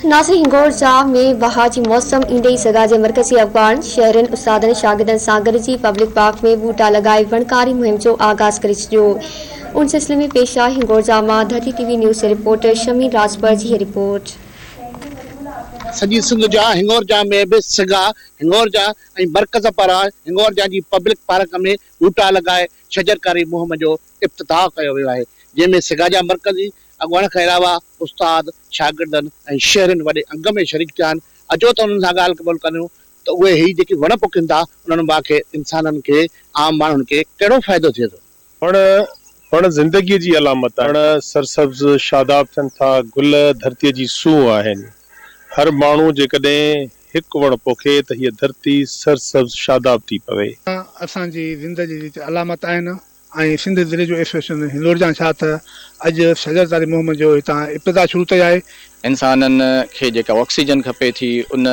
नासिर हिंगोरजा में बहार मौसम ईंदे सगा जे मरकज़ी अफ़गान शहरनि उस्तादनि शागिर्दनि सां गॾिजी पब्लिक पार्क में बूटा लगाए वणकारी मुहिम जो आगाज़ करे छॾियो। उन सिलसिले में पेश आहे हिंगोरजा मां धरती टीवी न्यूज़ जे रिपोर्टर शमीर राजपर जी रिपोर्ट। सॼी सिंध जा हिंगोरजा में भी सगा हिंगोरजा मरकज़ पारां हिंगोरजा जी पब्लिक पार्क में बूटा लगाए शजरकारी मुहिम जो इफ्तिताह कयो वियो आहे, जंहिंमें सगा जा मरकज़ी अॻुवाण खां अलावा उस्ताद शागिर्दनि ऐं शहरनि वॾे अंग में शरीक थिया आहिनि। अचो त उन्हनि सां ॻाल्हि क़बूल करियूं त उहे ही जेकी वण पोखनि था उन्हनि मां इंसाननि खे आम माण्हुनि खे कहिड़ो फ़ाइदो थिए थो। वण ज़िंदगीअ जी अलामत आहे। वण सरसब्ज़ शादाब थियनि था, गुल धरतीअ जी सूंह आहिनि। हर माण्हू जेकॾहिं हिकु वण पोखे त हीअ धरती सरसब्ज़ शादाब थी पवे। असांजी ज़िंदगी जी अलामत आहिनि ऐं सिंध ज़िले जो एसोसिएशन हिंगोरजा छा त अॼु शजरकारी मुहिम जो हितां इब्तिदा शुरू कई आहे। इंसाननि खे जेका ऑक्सीजन खपे थी उन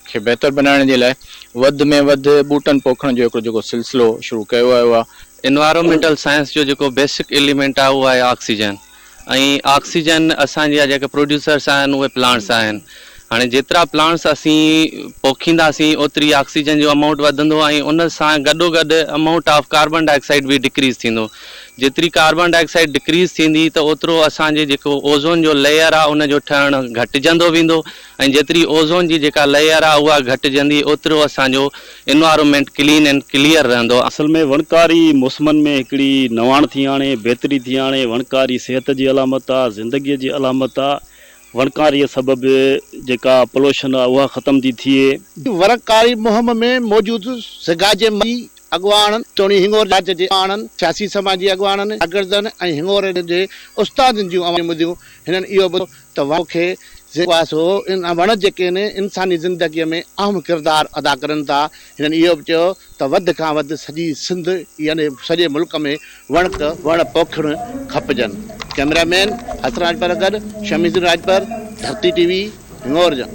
खे बहितर बनाइण जे लाइ वधि में वधि ॿूटनि पोखण जो हिकिड़ो जेको सिलसिलो शुरू कयो वियो आहे। एनवायरमेंटल साइंस जो जेको बेसिक एलिमेंट आहे उहो आहे ऑक्सीजन, ऐं ऑक्सीजन असांजा जेके प्रोड्यूसर्स आहिनि उहे प्लांट्स आहिनि। हाणे जेतिरा प्लांट्स असीं पोखींदासीं ओतिरी ऑक्सीजन जो अमाउंट वधंदो ऐं उन सां गॾोगॾु अमाउंट ऑफ कार्बन डाइऑक्साइड बि डिक्रीज़ थींदो। जेतिरी कार्बन डाइऑक्साइड डिक्रीज़ थींदी त ओतिरो असांजे जेको ओज़ोन जो लेयर आहे उन जो ठहणु घटिजंदो वेंदो, ऐं जेतिरी ओज़ोन जी जेका लेयर आहे उहा घटिजंदी ओतिरो असांजो एनवायरमेंट क्लीन एंड क्लियर रहंदो। असल में वणकारी मौसमनि में हिकिड़ी नवाण थी आणे, बहितरी थी आणे। वणकारी सिहत जी अलामत आहे, ज़िंदगीअ जी अलामत आहे। वणकारीअ सबबि जेका पोल्यूशन आहे उहा ख़तम थी थिए। वणकारी मुहिम में मौजूदु सगा जे अॻुवाणनि टोणी हिंगोरजा जे अॻुवाणनि सियासी समाजी अॻुवाणनि शागिर्दनि ऐं हिंगोर जे उस्तादनि जूं ॿुधियूं। हिननि इहो ॿुधो त वण खे इन वण जेके आहिनि इंसानी ज़िंदगीअ में अहम किरदारु अदा करनि था। हिननि इहो बि चयो त वधि खां वधि सॼी सिंध यानी सॼे मुल्क में वण पोखणु खपजनि। कैमरामैन हसराज पर गॾु शमीर राजपर, धरती टीवी हिंगोरजा।